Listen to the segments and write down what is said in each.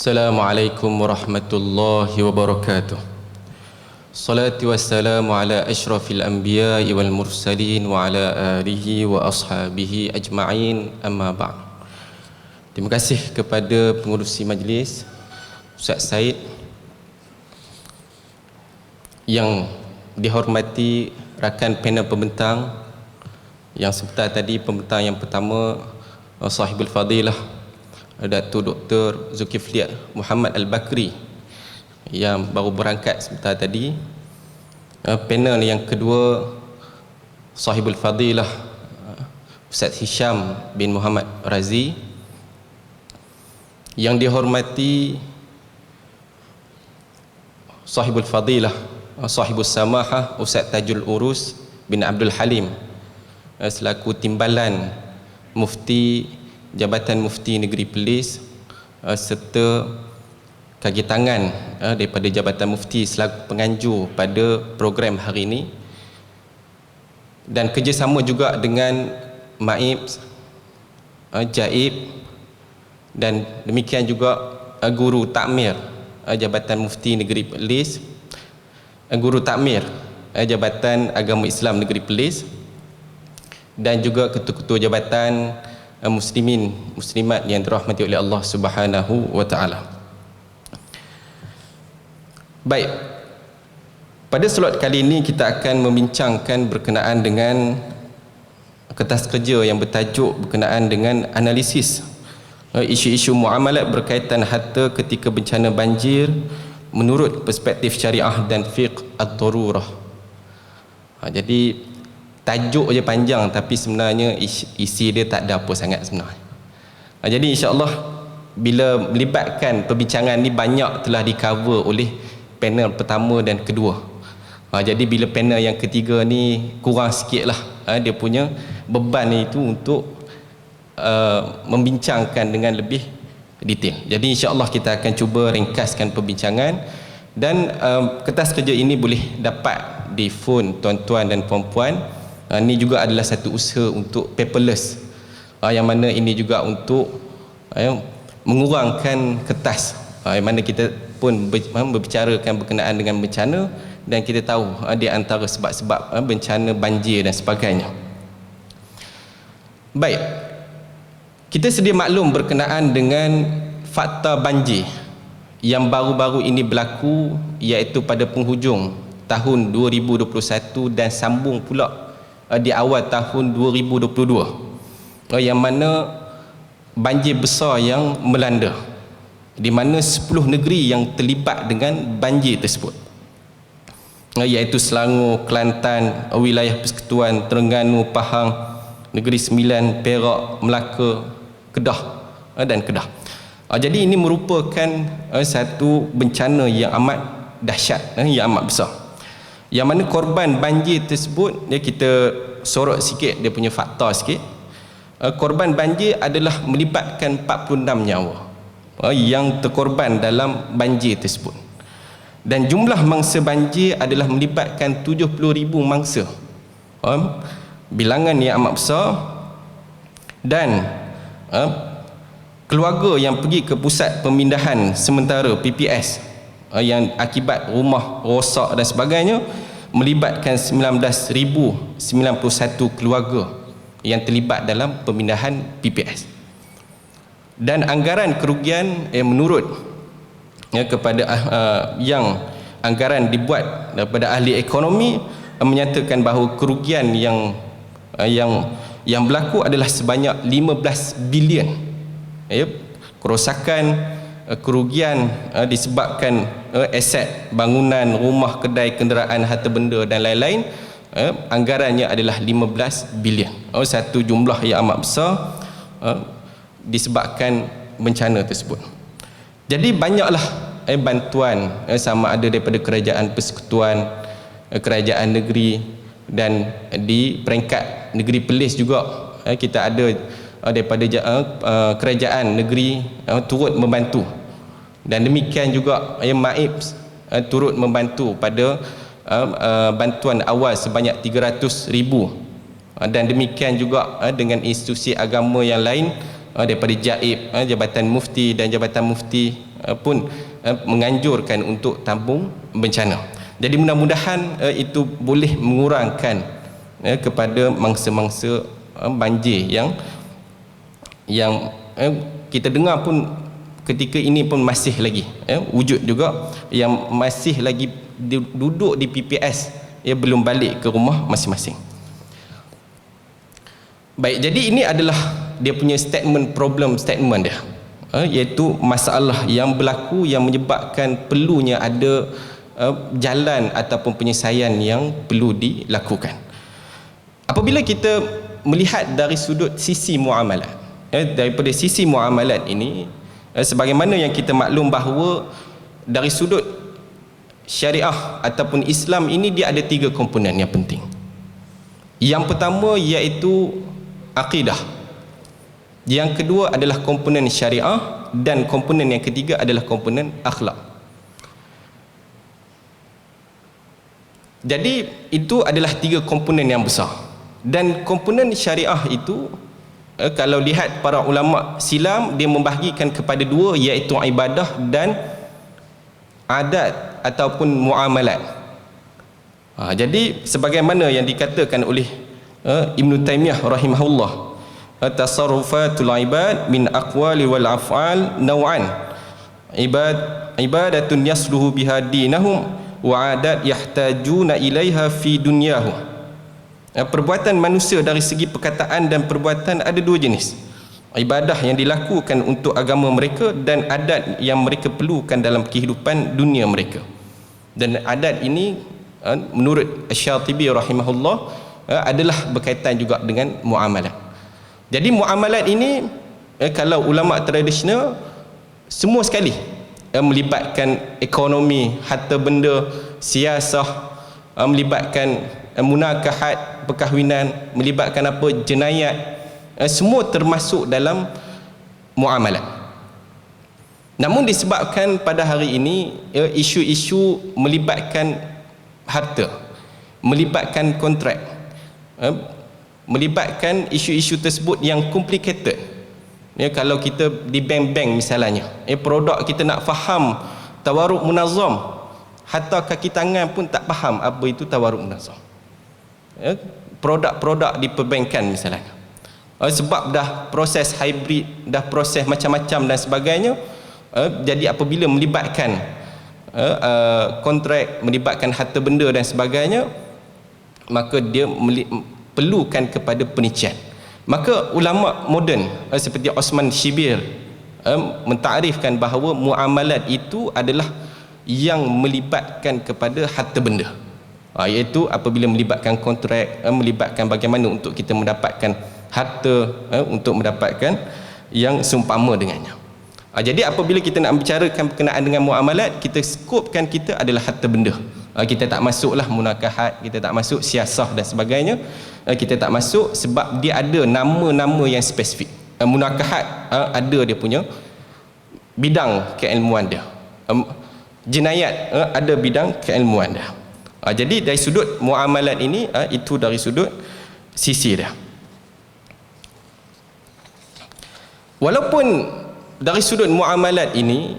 Assalamualaikum warahmatullahi wabarakatuh. Salatu wassalamu ala ashrafil anbiya'i wal mursalin wa ala alihi wa ashabihi ajma'in, amma ba'd. Terima kasih kepada pengurusi majlis Ustaz Said, yang dihormati rakan panel pembentang yang sebentar tadi. Pembentang yang pertama Sahibul Fadilah Datuk Dr. Zulkifli Muhammad Al-Bakri yang baru berangkat sebentar tadi. Panel yang kedua Sahibul Fadilah Ustaz Hisham bin Muhammad Razi, yang dihormati Sahibul Fadilah Sahibus Samahah Ustaz Tajul Urus bin Abdul Halim selaku timbalan Mufti Jabatan Mufti Negeri Perlis, serta kaki tangan daripada Jabatan Mufti selaku penganjur pada program hari ini, dan kerjasama juga dengan Maib, Jaib, dan demikian juga Guru Takmir Jabatan Mufti Negeri Perlis, Guru Takmir Jabatan Agama Islam Negeri Perlis, dan juga ketua-ketua jabatan muslimin muslimat yang dirahmati oleh Allah Subhanahu wa taala. Baik, pada slot kali ini kita akan membincangkan berkenaan dengan kertas kerja yang bertajuk berkenaan dengan analisis isu-isu muamalat berkaitan harta ketika bencana banjir menurut perspektif syariah dan fiqh ad-darurah. Jadi tajuk je panjang, tapi sebenarnya isi dia tak ada apa sangat sebenarnya. Jadi insya-Allah bila melibatkan perbincangan ni banyak telah di-cover oleh panel pertama dan kedua. Jadi bila panel yang ketiga ni kurang sikitlah dia punya beban itu untuk membincangkan dengan lebih detail. Jadi insya-Allah kita akan cuba ringkaskan perbincangan, dan kertas kerja ini boleh dapat di phone tuan-tuan dan puan-puan. Ini juga adalah satu usaha untuk paperless, yang mana ini juga untuk mengurangkan kertas, yang mana kita pun berbicarakan berkenaan dengan bencana, dan kita tahu di antara sebab-sebab bencana banjir dan sebagainya. Baik, kita sedia maklum berkenaan dengan fakta banjir yang baru-baru ini berlaku, iaitu pada penghujung tahun 2021 dan sambung pula di awal tahun 2022, yang mana banjir besar yang melanda, di mana 10 negeri yang terlibat dengan banjir tersebut, iaitu Selangor, Kelantan, wilayah Persekutuan, Terengganu, Pahang, Negeri Sembilan, Perak, Melaka, Kedah dan Kedah. Jadi ini merupakan satu bencana yang amat dahsyat, yang amat besar, yang mana korban banjir tersebut, kita sorot sikit dia punya fakta sikit. Korban banjir adalah melibatkan 46 nyawa yang terkorban dalam banjir tersebut, dan jumlah mangsa banjir adalah melibatkan 70,000 mangsa. Bilangan yang amat besar. Dan keluarga yang pergi ke pusat pemindahan sementara PPS yang akibat rumah rosak dan sebagainya melibatkan 19,091 keluarga yang terlibat dalam pemindahan PPS. Dan anggaran kerugian menurut kepada yang anggaran dibuat daripada ahli ekonomi menyatakan bahawa kerugian yang berlaku adalah sebanyak 15 bilion. Kerosakan, kerugian disebabkan aset, bangunan, rumah, kedai, kenderaan, harta benda dan lain-lain, anggarannya adalah 15 bilion. Satu jumlah yang amat besar disebabkan bencana tersebut. Jadi banyaklah bantuan, sama ada daripada kerajaan persekutuan, kerajaan negeri, dan di peringkat negeri Perlis juga kita ada daripada kerajaan negeri turut membantu, dan demikian juga Maib turut membantu pada bantuan awal sebanyak 300,000, dan demikian juga dengan institusi agama yang lain daripada Jaib, Jabatan Mufti dan Jabatan Mufti pun menganjurkan untuk tabung bencana. Jadi mudah-mudahan itu boleh mengurangkan kepada mangsa-mangsa banjir yang kita dengar pun ketika ini pun masih lagi wujud juga, yang masih lagi duduk di PPS, belum balik ke rumah masing-masing. Baik, jadi ini adalah dia punya problem statement dia, iaitu masalah yang berlaku yang menyebabkan perlunya ada jalan ataupun penyelesaian yang perlu dilakukan. Apabila kita melihat dari sudut sisi muamalat, daripada sisi muamalat ini, sebagaimana yang kita maklum bahawa dari sudut syariah ataupun Islam ini dia ada 3 komponen yang penting. Yang pertama iaitu akidah, yang kedua adalah komponen syariah, dan komponen yang ketiga adalah komponen akhlak. Jadi itu adalah 3 komponen yang besar, dan komponen syariah itu kalau lihat para ulama silam, dia membahagikan kepada 2, iaitu ibadah dan adat ataupun muamalat. Jadi sebagaimana yang dikatakan oleh Ibn Taymiyah rahimahullah, tasarrufatul ibad min aqwali wal af'al naw'an, ibadatun yasluhu biha dinahum wa adat yahtajuna ilaiha fi dunyahum. Perbuatan manusia dari segi perkataan dan perbuatan ada 2 jenis. Ibadah yang dilakukan untuk agama mereka dan adat yang mereka perlukan dalam kehidupan dunia mereka. Dan adat ini menurut Asy-Syatibi rahimahullah adalah berkaitan juga dengan muamalat. Jadi muamalat ini kalau ulama tradisional semua sekali melibatkan ekonomi, harta benda, siasah, melibatkan munakahat, perkahwinan, melibatkan jenayat, semua termasuk dalam muamalat. Namun disebabkan pada hari ini isu-isu melibatkan harta, melibatkan kontrak, melibatkan isu-isu tersebut yang complicated. Kalau kita di bank-bank misalnya, produk kita nak faham tawaruk munazzam, hatta kaki tangan pun tak faham apa itu tawaruk munazzam. Produk-produk di perbankan misalnya, sebab dah proses hybrid, dah proses macam-macam dan sebagainya. Jadi apabila melibatkan kontrak, melibatkan harta benda dan sebagainya, maka dia perlukan kepada penician. Maka ulama moden seperti Osman Shibir mentakrifkan bahawa muamalat itu adalah yang melibatkan kepada harta benda, iaitu apabila melibatkan kontrak, melibatkan bagaimana untuk kita mendapatkan harta, untuk mendapatkan yang seumpama dengannya. Jadi apabila kita nak membicarakan berkenaan dengan muamalat, kita skopkan kita adalah harta benda. Kita tak masuklah munakahat, kita tak masuk siasah dan sebagainya. Kita tak masuk sebab dia ada nama-nama yang spesifik. Munakahat ada dia punya bidang keilmuan dia, jenayat ada bidang keilmuan dia. Jadi dari sudut muamalat ini, itu dari sudut sisi dia. Walaupun dari sudut muamalat ini,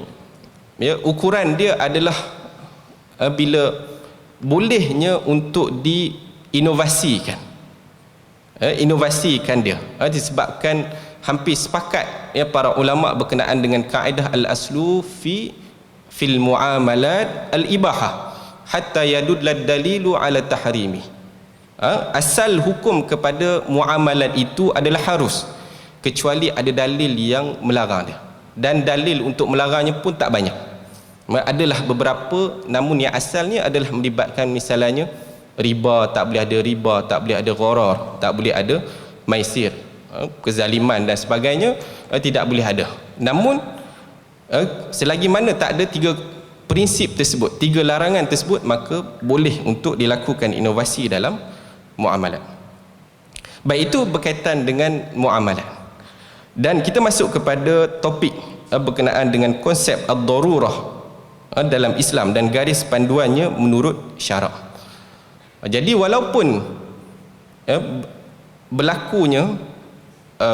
ukuran dia adalah bila bolehnya untuk diinovasikan, inovasikan dia, disebabkan hampir sepakat para ulama berkenaan dengan kaedah al-aslu fil muamalat al-ibahah hatta yadullah dalilu ala tahrimi. Asal hukum kepada muamalat itu adalah harus, kecuali ada dalil yang melarang dia, dan dalil untuk melarangnya pun tak banyak. Adalah beberapa, namun yang asalnya adalah melibatkan misalnya riba, tak boleh ada riba, tak boleh ada gharar, tak boleh ada maisir, kezaliman dan sebagainya, tidak boleh ada. Namun selagi mana tak ada 3 prinsip tersebut, 3 larangan tersebut, maka boleh untuk dilakukan inovasi dalam muamalat. Baik, itu berkaitan dengan muamalat. Dan kita masuk kepada topik berkenaan dengan konsep ad-darurah dalam Islam dan garis panduannya menurut syarak. Jadi walaupun berlakunya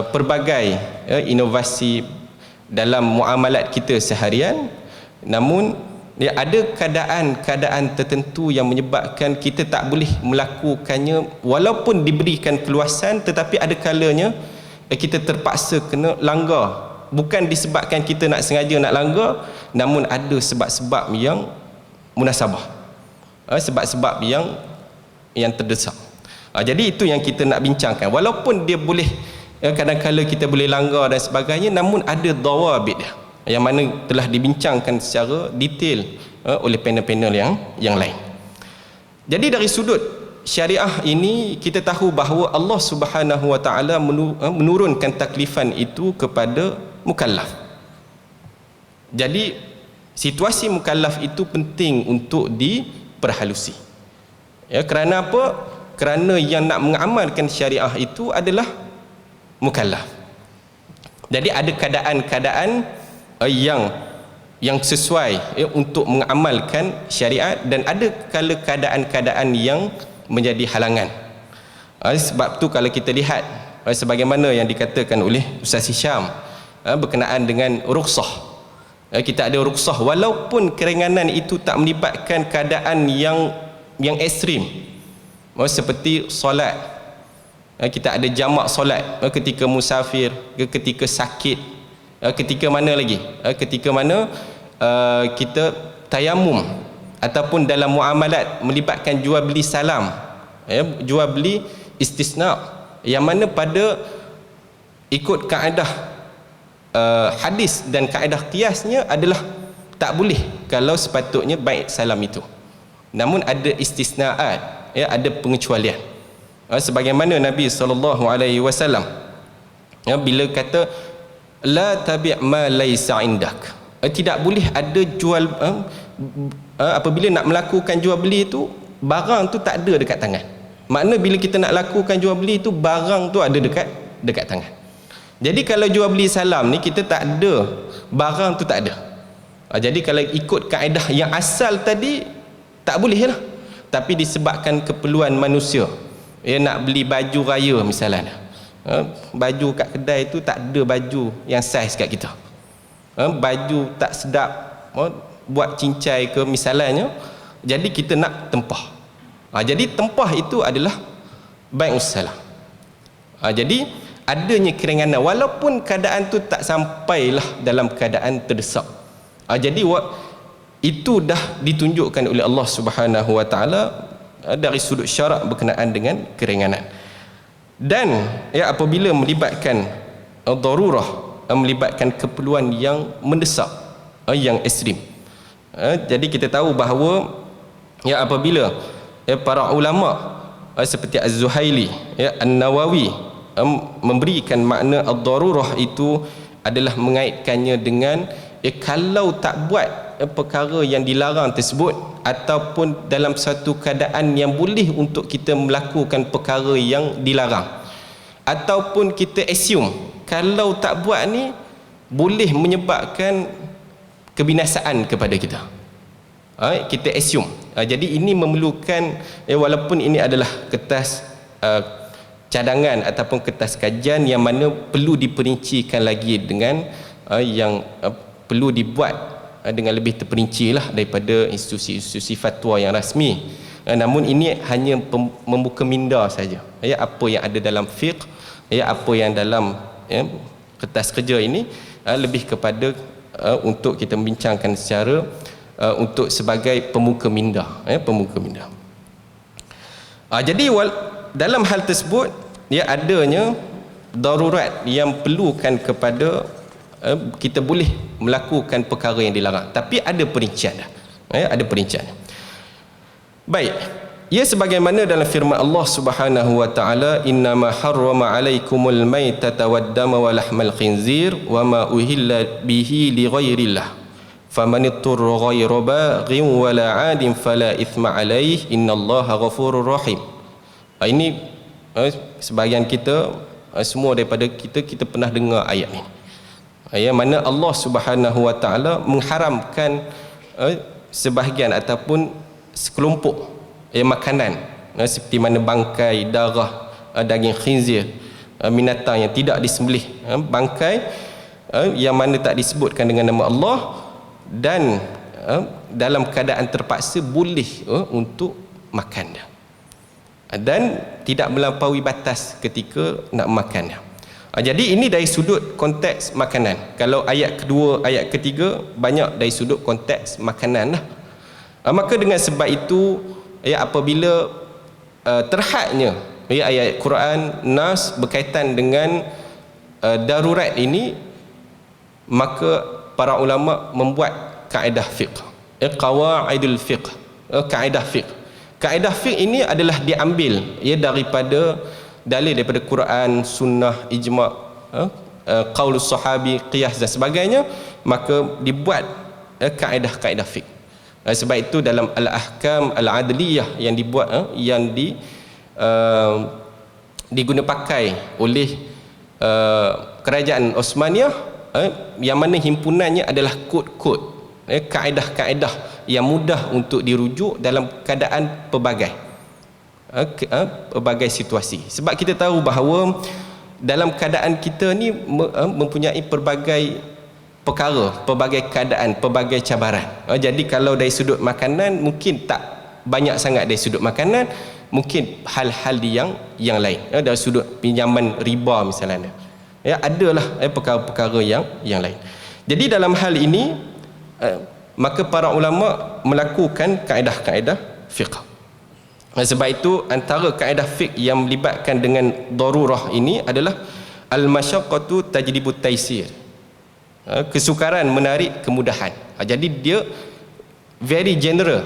pelbagai inovasi dalam muamalat kita seharian, namun ada keadaan-keadaan tertentu yang menyebabkan kita tak boleh melakukannya walaupun diberikan keluasan, tetapi ada kalanya kita terpaksa kena langgar, bukan disebabkan kita nak sengaja nak langgar, namun ada sebab-sebab yang munasabah, sebab-sebab yang terdesak. Jadi itu yang kita nak bincangkan. Walaupun dia boleh kadang-kala kita boleh langgar dan sebagainya, namun ada dawabit dia yang mana telah dibincangkan secara detail oleh panel-panel yang lain. Jadi dari sudut syariah ini kita tahu bahawa Allah Subhanahu Wa Taala menurunkan taklifan itu kepada mukallaf. Jadi situasi mukallaf itu penting untuk diperhalusi. Kerana apa? Kerana yang nak mengamalkan syariah itu adalah mukallaf. Jadi ada keadaan-keadaan yang sesuai untuk mengamalkan syariat, dan ada keadaan-keadaan yang menjadi halangan. Sebab tu kalau kita lihat sebagaimana yang dikatakan oleh Ustaz Hisham berkenaan dengan rukhsah, kita ada rukhsah walaupun keringanan itu tak melibatkan keadaan yang ekstrim, seperti solat. Kita ada jamak solat ketika musafir, ketika sakit, ketika mana lagi, ketika mana kita tayamum, ataupun dalam muamalat melibatkan jual beli salam, jual beli istisna, yang mana pada ikut kaedah hadis dan kaedah qiyasnya adalah tak boleh kalau sepatutnya baik salam itu, namun ada istisnaat, ada pengecualian. Sebagaimana Nabi SAW bila kata la tabi' ma laysa indak, tidak boleh ada jual apabila nak melakukan jual beli itu barang tu tak ada dekat tangan. Makna bila kita nak lakukan jual beli itu barang tu ada dekat tangan. Jadi kalau jual beli salam ni kita tak ada, barang tu tak ada. Jadi kalau ikut kaedah yang asal tadi tak boleh lah. Tapi disebabkan keperluan manusia, nak beli baju raya misalnya, baju kat kedai tu tak ada baju yang saiz kat kita, baju tak sedap, buat cincai ke misalnya, jadi kita nak tempah. Jadi tempah itu adalah bai'us salam. Jadi adanya keringanan walaupun keadaan tu tak sampailah dalam keadaan terdesak. Jadi itu dah ditunjukkan oleh Allah Subhanahu Wa Taala dari sudut syarak berkenaan dengan keringanan. Dan apabila melibatkan darurah, melibatkan keperluan yang mendesak, yang ekstrim, jadi kita tahu bahawa apabila para ulama seperti Az-Zuhaili, An-Nawawi memberikan makna ad-darurah itu adalah mengaitkannya dengan kalau tak buat perkara yang dilarang tersebut, ataupun dalam satu keadaan yang boleh untuk kita melakukan perkara yang dilarang, ataupun kita assume kalau tak buat ni boleh menyebabkan kebinasaan kepada kita, kita assume. Jadi ini memerlukan walaupun ini adalah kertas cadangan ataupun kertas kajian yang mana perlu diperincikan lagi dengan yang perlu dibuat dengan lebih terperinci lah daripada institusi-institusi fatwa yang rasmi. Namun ini hanya membuka minda saja, apa yang ada dalam fiqh, apa yang dalam kertas kerja ini lebih kepada untuk kita membincangkan secara untuk sebagai pemuka minda, pemuka minda. Jadi dalam hal tersebut adanya darurat yang perlukan kepada kita boleh melakukan perkara yang dilarang, tapi ada perincian, ada perincian. Baik, sebagaimana dalam firman Allah Subhanahu Wa Taala, innama harrama alaikumul maitata waddama wa lahmal khinzir wa ma uhilla bihi li ghairillah faman ittara ghayra baghin wala 'adin fala ithma alaihi innallaha ghafurur rahim. Ini sebahagian kita, semua daripada kita pernah dengar ayat ini, yang mana Allah Subhanahu Wa Taala mengharamkan sebahagian ataupun sekelompok makanan seperti mana bangkai, darah, daging khinzir, binatang yang tidak disembelih, bangkai yang mana tak disebutkan dengan nama Allah, dan dalam keadaan terpaksa boleh untuk makan dia, dan tidak melampaui batas ketika nak makan dia. Jadi ini dari sudut konteks makanan. Kalau ayat kedua, ayat ketiga banyak dari sudut konteks makanan lah. Maka dengan sebab itu apabila terhadnya ayat Quran Nas berkaitan dengan darurat ini, maka para ulama membuat kaedah fiqh, qawaidul fiqh, kaedah fiqh. Kaedah fiqh ini adalah diambil daripada dalil daripada Quran, sunnah, ijma', qaulus sahabi, qiyas dan sebagainya, maka dibuat kaedah-kaedah fiqh. Sebab itu dalam al-ahkam al-adliyah yang dibuat yang diguna pakai oleh kerajaan Osmaniyah, yang mana himpunannya adalah kod-kod, kaedah-kaedah yang mudah untuk dirujuk dalam keadaan pelbagai situasi. Sebab kita tahu bahawa dalam keadaan kita ni mempunyai pelbagai perkara, pelbagai keadaan, pelbagai cabaran. Jadi kalau dari sudut makanan mungkin tak banyak sangat dari sudut makanan, mungkin hal-hal yang lain, dari sudut pinjaman riba misalnya, adalah perkara-perkara yang lain. Jadi dalam hal ini maka para ulama melakukan kaedah-kaedah fiqh. Sebab itu antara kaedah fiqh yang melibatkan dengan darurah ini adalah al-masyaqqatu tajlibut taisir, kesukaran menarik kemudahan. Jadi dia very general,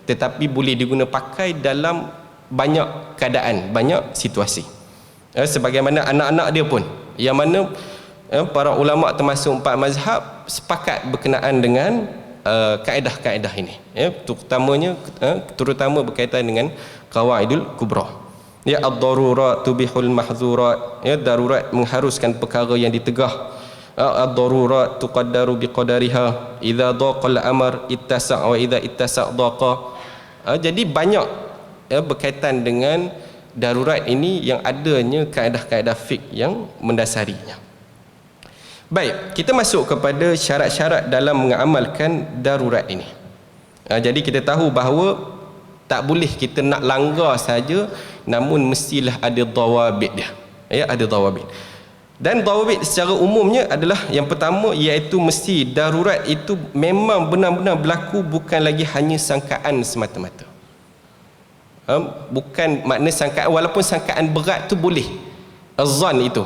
tetapi boleh diguna pakai dalam banyak keadaan, banyak situasi. Sebagaimana anak-anak dia pun, yang mana para ulama termasuk 4 mazhab sepakat berkenaan dengan kaedah-kaedah ini, terutama berkaitan dengan qawaidul kubra. Ad-darurat tubihul mahzurat, darurat mengharuskan perkara yang ditegah. Ad-darurat tuqaddaru biqadariha, idza daqal amr ittasa' wa idza ittasa' daqa. Jadi banyak berkaitan dengan darurat ini yang adanya kaedah-kaedah fiqh yang mendasarinya. Baik, kita masuk kepada syarat-syarat dalam mengamalkan darurat ini. Jadi kita tahu bahawa tak boleh kita nak langgar saja, namun mestilah ada dawabit dia. Ada dawabit. Dan dawabit secara umumnya adalah yang pertama, iaitu mesti darurat itu memang benar-benar berlaku, bukan lagi hanya sangkaan semata-mata. Bukan makna sangkaan, walaupun sangkaan berat tu boleh. Azan itu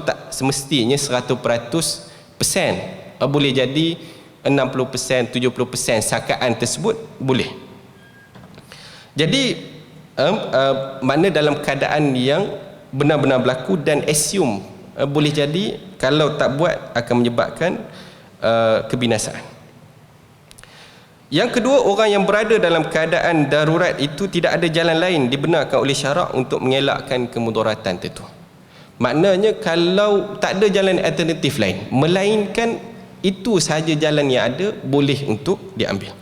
tak semestinya 100%, boleh jadi 60%, 70% sangkaan tersebut boleh. Jadi makna dalam keadaan yang benar-benar berlaku, dan assume boleh jadi kalau tak buat akan menyebabkan kebinasaan. Yang kedua, orang yang berada dalam keadaan darurat itu tidak ada jalan lain dibenarkan oleh syarak untuk mengelakkan kemudaratan itu. Maknanya kalau tak ada jalan alternatif lain, melainkan itu sahaja jalan yang ada, boleh untuk diambil.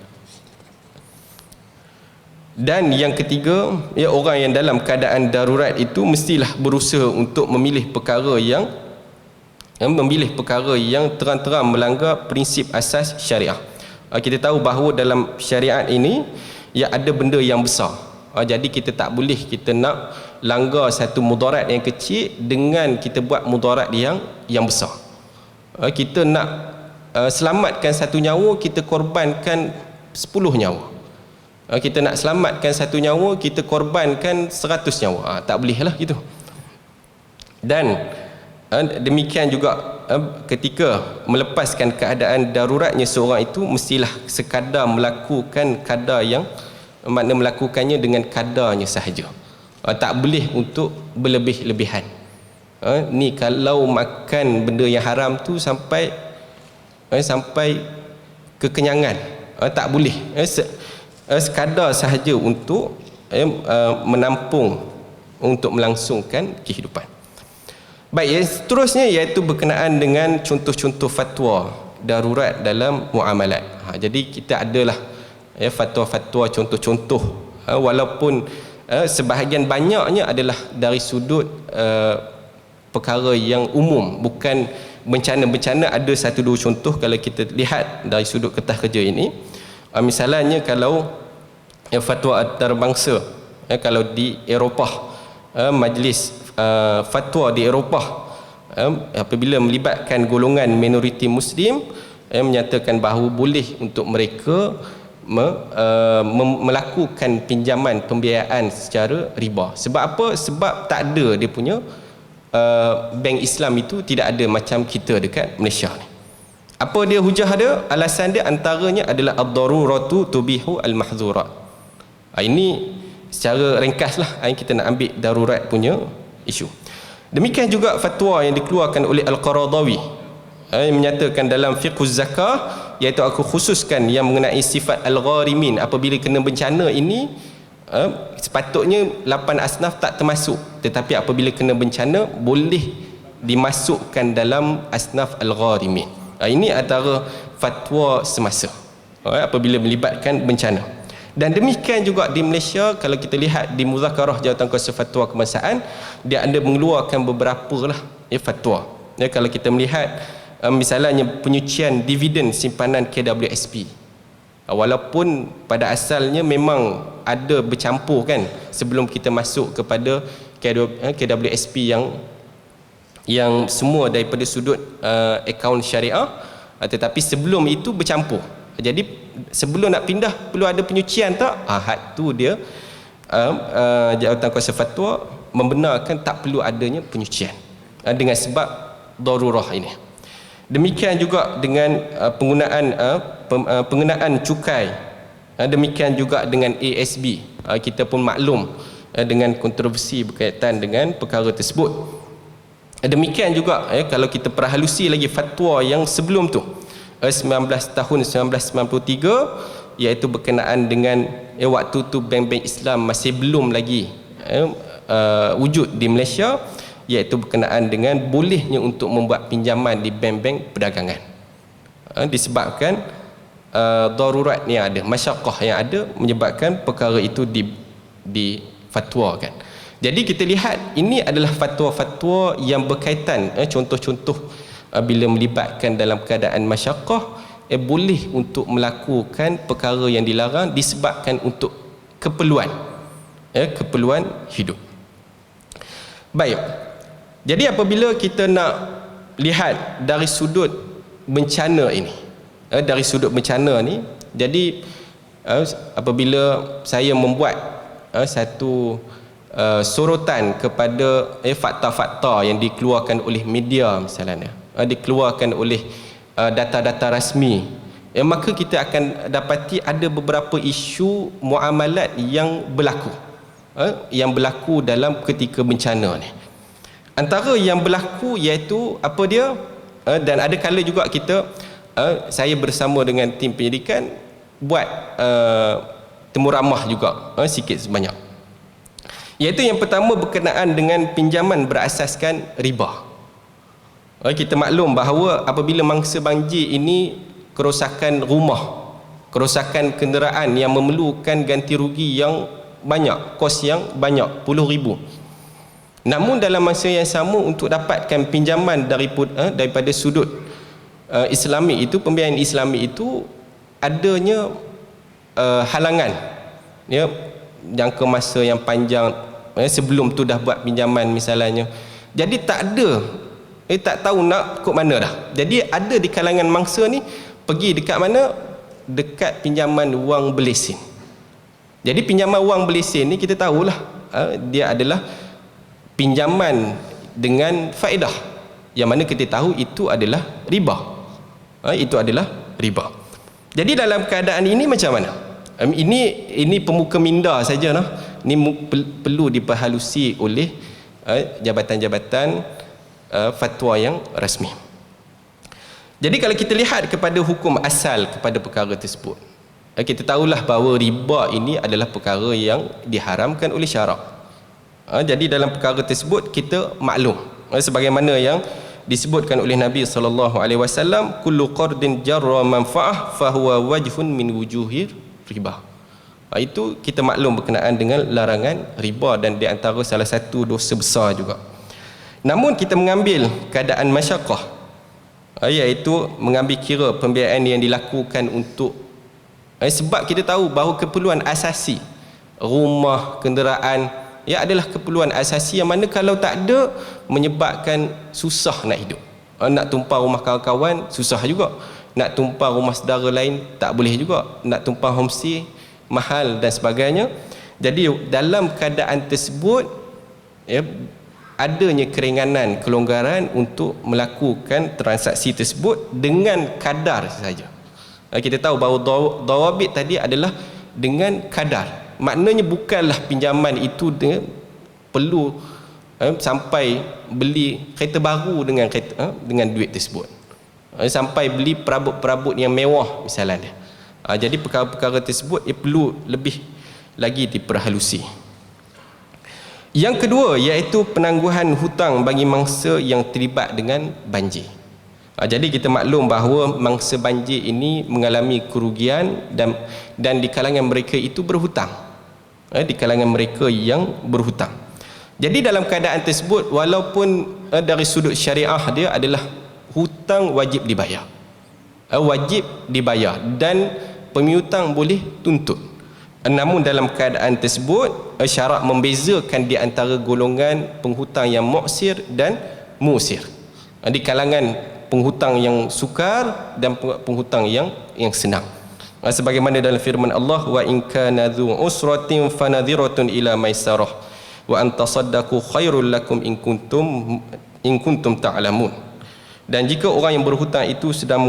Dan yang ketiga, orang yang dalam keadaan darurat itu mestilah berusaha untuk memilih perkara yang terang-terang melanggar prinsip asas syariah. Kita tahu bahawa dalam syariat ini ada benda yang besar. Jadi kita tak boleh kita nak langgar satu mudarat yang kecil dengan kita buat mudarat yang besar. Kita nak selamatkan satu nyawa, kita korbankan 10 nyawa. Kita nak selamatkan satu nyawa, kita korbankan 100 nyawa. Tak boleh lah gitu. Dan demikian juga ketika melepaskan keadaan daruratnya seorang itu, mestilah sekadar melakukan kadar yang makna melakukannya dengan kadarnya sahaja. Tak boleh untuk berlebih-lebihan. Ni kalau makan benda yang haram tu sampai kekenyangan, tak boleh. Sekadar sahaja untuk menampung, untuk melangsungkan kehidupan. Baik, seterusnya iaitu berkenaan dengan contoh-contoh fatwa darurat dalam muamalat. Jadi kita adalah fatwa-fatwa, contoh-contoh, walaupun sebahagian banyaknya adalah dari sudut perkara yang umum, bencana-bencana ada satu dua contoh kalau kita lihat dari sudut kertas kerja ini. Misalnya kalau fatwa antarabangsa, kalau di Eropah, majlis fatwa di Eropah apabila melibatkan golongan minoriti Muslim, menyatakan bahawa boleh untuk mereka melakukan pinjaman pembiayaan secara riba. Sebab apa? Sebab tak ada dia punya bank Islam itu, tidak ada macam kita dekat Malaysia ni. Apa dia hujah dia? Alasan dia antaranya adalah ad-daruratu tubihu al-mahzurat. Ini secara ringkaslah kita nak ambil darurat punya isu. Demikian juga fatwa yang dikeluarkan oleh Al-Qaradawi yang menyatakan dalam fiqhuz zakah, iaitu aku khususkan yang mengenai sifat al-gharimin. Apabila kena bencana ini, sepatutnya 8 asnaf tak termasuk, tetapi apabila kena bencana boleh dimasukkan dalam asnaf al-gharimin. Ini antara fatwa semasa apabila melibatkan bencana. Dan demikian juga di Malaysia, kalau kita lihat di Muzakarah Jawatankuasa Fatwa Kebangsaan, dia ada mengeluarkan beberapa lah fatwa. Kalau kita melihat misalnya penyucian dividen simpanan KWSP, walaupun pada asalnya memang ada bercampur kan sebelum kita masuk kepada KWSP yang semua daripada sudut akaun syariah, tetapi sebelum itu bercampur. Jadi sebelum nak pindah perlu ada penyucian tak? Had tu dia Jawatankuasa Fatwa membenarkan tak perlu adanya penyucian dengan sebab darurah ini. Demikian juga dengan pengenaan cukai, demikian juga dengan ASB. Kita pun maklum dengan kontroversi berkaitan dengan perkara tersebut. Demikian juga kalau kita perhalusi lagi fatwa yang sebelum tu, 19 tahun 1993, iaitu berkenaan dengan waktu tu bank-bank Islam masih belum lagi wujud di Malaysia, iaitu berkenaan dengan bolehnya untuk membuat pinjaman di bank-bank perdagangan. Disebabkan darurat yang ada, masyaqqah yang ada, menyebabkan perkara itu difatwakan. Jadi kita lihat ini adalah fatwa-fatwa yang berkaitan, contoh-contoh bila melibatkan dalam keadaan masyaqqah, boleh untuk melakukan perkara yang dilarang disebabkan untuk keperluan hidup. Baik. Jadi apabila kita nak lihat dari sudut bencana ini, jadi apabila saya membuat satu sorotan kepada fakta-fakta yang dikeluarkan oleh media misalnya, dikeluarkan oleh data-data rasmi, maka kita akan dapati ada beberapa isu muamalat yang berlaku dalam ketika bencana ni. Antara yang berlaku iaitu apa dia, dan ada kala juga saya bersama dengan tim penyidikan buat temu ramah juga sikit sebanyak, iaitu yang pertama berkenaan dengan pinjaman berasaskan riba. Kita maklum bahawa apabila mangsa banjir ini, kerosakan rumah, kerosakan kenderaan yang memerlukan ganti rugi yang banyak, kos yang banyak, puluh ribu. Namun dalam masa yang sama, untuk dapatkan pinjaman daripada sudut Islami itu, pembiayaan Islami itu, adanya halangan, jangka masa yang panjang. Sebelum tu dah buat pinjaman misalnya, jadi tak tahu nak kod mana dah. Jadi ada di kalangan mangsa ni pergi dekat mana? Dekat pinjaman wang belesin. Jadi pinjaman wang belesin ni kita tahulah dia adalah pinjaman dengan faedah, yang mana kita tahu itu adalah riba. Jadi dalam keadaan ini macam mana? Ini pemuka minda saja lah. Ini perlu diperhalusi oleh jabatan-jabatan fatwa yang rasmi. Jadi kalau kita lihat kepada hukum asal kepada perkara tersebut, kita tahulah bahawa riba ini adalah perkara yang diharamkan oleh syarak. Jadi dalam perkara tersebut kita maklum sebagaimana yang disebutkan oleh Nabi SAW, kullu qardin jarra manfa'ah fahuwa wajhun min wujuhir riba. Itu kita maklum berkenaan dengan larangan riba, dan di antara salah satu dosa besar juga. Namun kita mengambil keadaan masyaqqah, iaitu mengambil kira pembiayaan yang dilakukan untuk sebab kita tahu bahawa keperluan asasi rumah, kenderaan adalah keperluan asasi yang mana kalau tak ada menyebabkan susah nak hidup. Nak tumpah rumah kawan-kawan susah juga, nak tumpah rumah saudara lain tak boleh juga, nak tumpah homestay mahal dan sebagainya. Jadi dalam keadaan tersebut adanya keringanan, kelonggaran untuk melakukan transaksi tersebut dengan kadar saja. Kita tahu bahawa dawabit tadi adalah dengan kadar. Maknanya bukanlah pinjaman itu perlu sampai beli kereta baru dengan duit tersebut, sampai beli perabot-perabot yang mewah misalnya. Jadi perkara-perkara tersebut perlu lebih lagi diperhalusi. Yang kedua iaitu penangguhan hutang bagi mangsa yang terlibat dengan banjir. Jadi kita maklum bahawa mangsa banjir ini mengalami kerugian dan di kalangan mereka itu berhutang. Di kalangan mereka yang berhutang. Jadi dalam keadaan tersebut, walaupun dari sudut syariah dia adalah hutang wajib dibayar. Wajib dibayar dan pemiutang boleh tuntut. Namun dalam keadaan tersebut syarak membezakan di antara golongan penghutang yang mu'sir dan musir. Di kalangan penghutang yang sukar dan penghutang yang senang. Sebagaimana dalam firman Allah, wa in kana dzu usratin fanadhiratun ila maisarah wa an tasaddaqu khairul lakum in kuntum ta'lamun. Dan jika orang yang berhutang itu sedang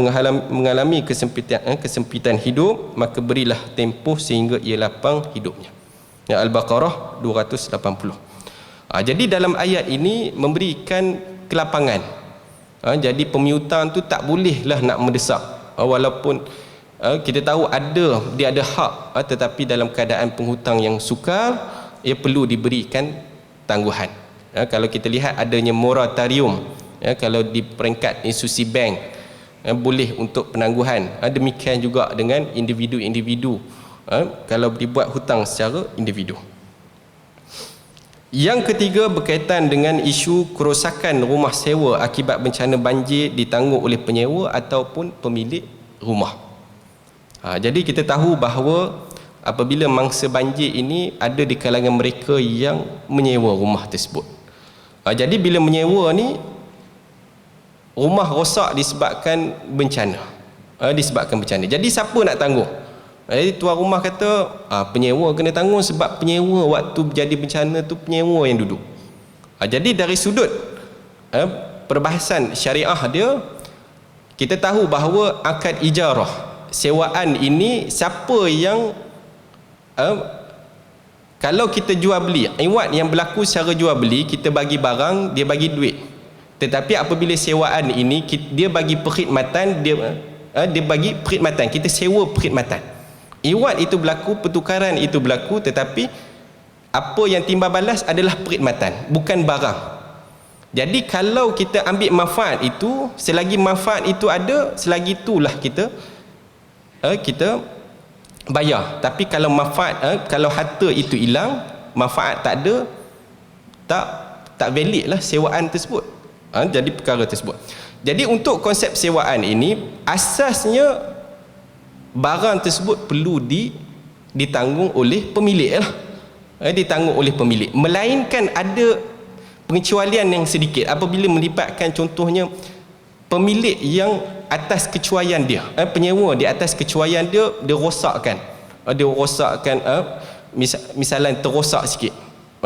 mengalami kesempitan hidup, maka berilah tempoh sehingga ia lapang hidupnya. Al-Baqarah 280. Jadi dalam ayat ini memberikan kelapangan. Jadi pemiutang tu tak bolehlah nak mendesak. Walaupun kita tahu dia ada hak, tetapi dalam keadaan penghutang yang sukar, ia perlu diberikan tangguhan. Kalau kita lihat adanya moratorium, kalau di peringkat institusi bank boleh untuk penangguhan. Demikian juga dengan individu-individu, kalau dibuat hutang secara individu. Yang ketiga berkaitan dengan isu kerosakan rumah sewa akibat bencana banjir ditanggung oleh penyewa ataupun pemilik rumah. Jadi kita tahu bahawa apabila mangsa banjir ini ada di kalangan mereka yang menyewa rumah tersebut. Jadi bila menyewa ni, rumah rosak disebabkan bencana. Jadi siapa nak tanggung? Jadi tuan rumah kata penyewa kena tanggung sebab penyewa waktu jadi bencana tu penyewa yang duduk. Jadi dari sudut perbahasan syariah dia, kita tahu bahawa akad ijarah, sewaan ini siapa yang kalau kita jual beli, iwat yang berlaku secara jual beli, kita bagi barang, dia bagi duit. Tetapi apabila sewaan ini dia bagi perkhidmatan, dia bagi perkhidmatan, kita sewa perkhidmatan. Iwat itu berlaku, pertukaran itu berlaku, tetapi apa yang timbal balas adalah perkhidmatan, bukan barang. Jadi kalau kita ambil manfaat itu, selagi manfaat itu ada, selagi itulah kita bayar. Tapi kalau manfaat, kalau harta itu hilang, manfaat tak ada, tak valid lah sewaan tersebut. Jadi perkara tersebut. Jadi untuk konsep sewaan ini, asasnya barang tersebut perlu ditanggung oleh pemilik lah. Ditanggung oleh pemilik. Melainkan ada pengecualian yang sedikit apabila melibatkan contohnya pemilik yang atas kecuaian dia, penyewa di atas kecuaian dia rosakkan. Dia rosakkan, misalnya terosak sikit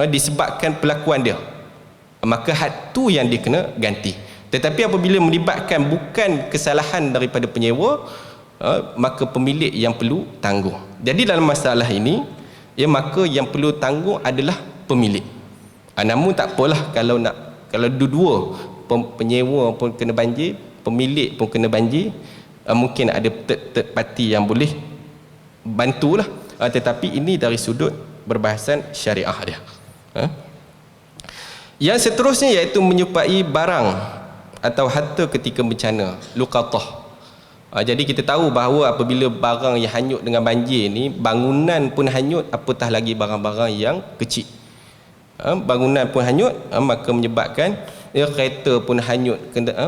disebabkan pelakuan dia, maka had tu yang dia kena ganti. Tetapi apabila melibatkan bukan kesalahan daripada penyewa, maka pemilik yang perlu tanggung. Jadi dalam masalah ini, maka yang perlu tanggung adalah pemilik. Namun tak apalah kalau dua-dua, penyewa pun kena banjir, pemilik pun kena banjir, mungkin ada third party yang boleh bantulah. Tetapi ini dari sudut berbahasan syariah dia. Yang seterusnya iaitu menyupai barang atau harta ketika bencana, luqatah. Jadi kita tahu bahawa apabila barang yang hanyut dengan banjir ni, bangunan pun hanyut, apatah lagi barang-barang yang kecil. Bangunan pun hanyut, maka menyebabkan ya, kereta pun hanyut,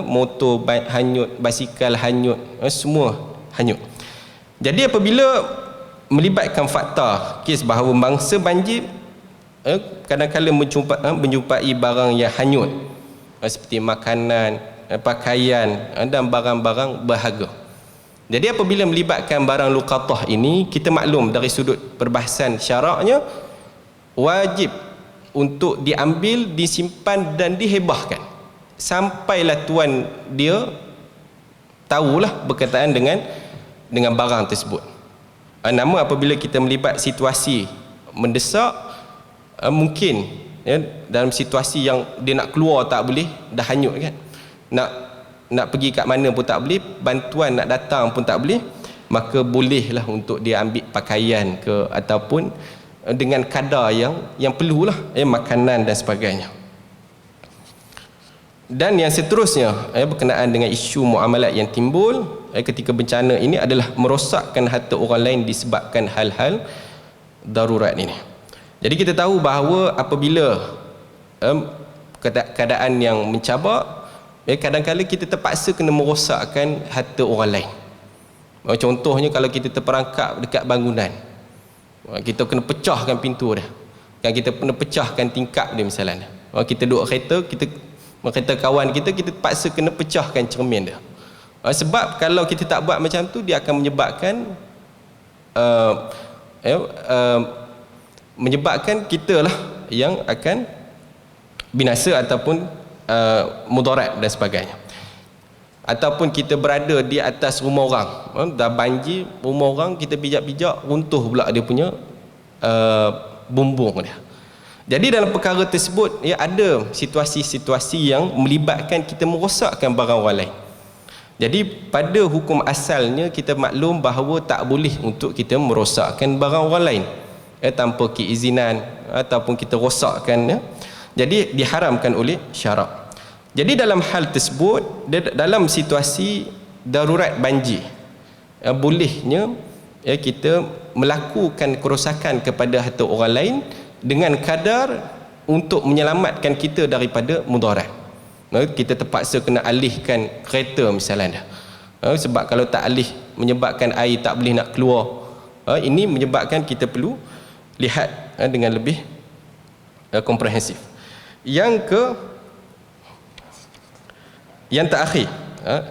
motor hanyut, basikal hanyut, semua hanyut. Jadi apabila melibatkan fakta kes bahawa mangsa banjir kadang-kadang menjumpai barang yang hanyut, seperti makanan, pakaian dan barang-barang berharga. Jadi apabila melibatkan barang luqatah ini, kita maklum dari sudut perbahasan syaraknya wajib untuk diambil, disimpan dan dihebahkan sampailah tuan dia tahulah berkaitan dengan barang tersebut. Namun apabila kita melibat situasi mendesak, mungkin ya, dalam situasi yang dia nak keluar tak boleh, dah hanyut kan, nak pergi kat mana pun tak boleh, bantuan nak datang pun tak boleh, maka bolehlah untuk dia ambil pakaian ke, ataupun dengan kadar yang perlulah, makanan dan sebagainya. Dan yang seterusnya berkenaan dengan isu muamalat yang timbul ketika bencana ini adalah merosakkan harta orang lain disebabkan hal-hal darurat ini. Jadi kita tahu bahawa apabila keadaan yang mencabar, kadang-kadang kita terpaksa kena merosakkan harta orang lain. Contohnya kalau kita terperangkap dekat bangunan, kita kena pecahkan pintu dia, kan, kita kena pecahkan tingkap dia misalnya. Kita duduk kereta, kereta kawan kita terpaksa kena pecahkan cermin dia. Sebab kalau kita tak buat macam tu, dia akan menyebabkan kita lah yang akan binasa ataupun mudarat dan sebagainya. Ataupun kita berada di atas rumah orang, dah banjir rumah orang, kita bijak-bijak runtuh pula dia punya bumbung dia. Jadi dalam perkara tersebut ada situasi-situasi yang melibatkan kita merosakkan barang orang lain. Jadi pada hukum asalnya kita maklum bahawa tak boleh untuk kita merosakkan barang orang lain tanpa keizinan ataupun kita rosakkan. Jadi diharamkan oleh syarak. Jadi dalam hal tersebut, dalam situasi darurat banjir, bolehnya kita melakukan kerosakan kepada harta orang lain dengan kadar untuk menyelamatkan kita daripada mudarat. Kita terpaksa kena alihkan kereta misalnya, sebab kalau tak alih menyebabkan air tak boleh nak keluar. Ini menyebabkan kita perlu lihat dengan lebih komprehensif. Yang terakhir,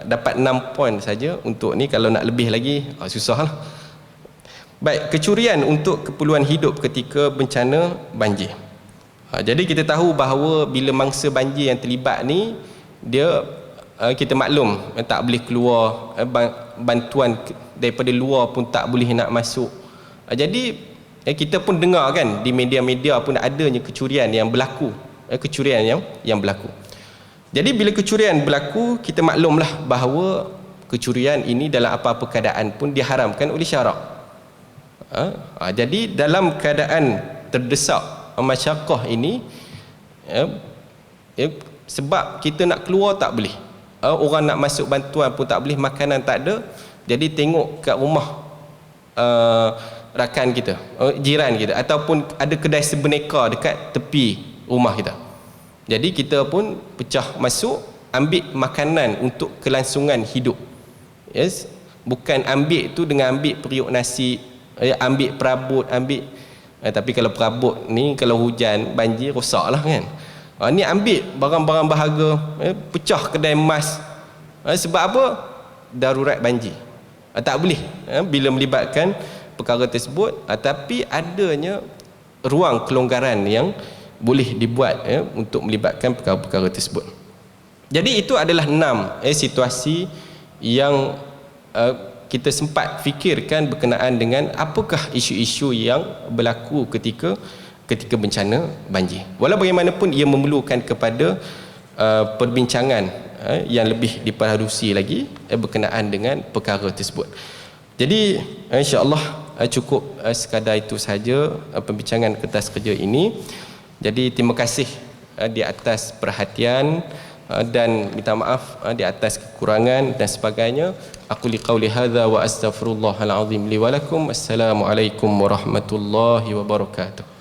dapat 6 poin saja untuk ni, kalau nak lebih lagi susahlah. Baik, kecurian untuk keperluan hidup ketika bencana banjir. Jadi kita tahu bahawa bila mangsa banjir yang terlibat ni, dia kita maklum tak boleh keluar, bantuan daripada luar pun tak boleh nak masuk. Jadi kita pun dengar kan di media-media pun adanya kecurian yang berlaku, yang berlaku. Jadi bila kecurian berlaku, kita maklumlah bahawa kecurian ini dalam apa-apa keadaan pun diharamkan oleh syarak. Jadi dalam keadaan terdesak masyarakat ini, sebab kita nak keluar tak boleh, orang nak masuk bantuan pun tak boleh, makanan tak ada, jadi tengok kat rumah rakan kita, jiran kita, ataupun ada kedai sebeneka dekat tepi rumah kita, jadi kita pun pecah masuk, ambil makanan untuk kelangsungan hidup. Bukan ambil tu dengan ambil periuk nasi, ambil perabot, tapi kalau perabot ni kalau hujan banjir rosak lah kan. Ni ambil barang-barang berharga, pecah kedai emas. Sebab apa? Darurat banjir. Tak boleh bila melibatkan perkara tersebut, tapi adanya ruang kelonggaran yang boleh dibuat untuk melibatkan perkara-perkara tersebut. Jadi itu adalah 6 situasi yang kita sempat fikirkan berkenaan dengan apakah isu-isu yang berlaku ketika bencana banjir. Walau bagaimanapun ia memerlukan kepada perbincangan yang lebih diperharusi lagi berkenaan dengan perkara tersebut. Jadi insya-Allah cukup sekadar itu sahaja pembincangan kertas kerja ini. Jadi terima kasih di atas perhatian dan minta maaf di atas kekurangan dan sebagainya. Aku liqauli hadza wa astaghfirullahal azim li wa lakum. Assalamualaikum warahmatullahi wabarakatuh.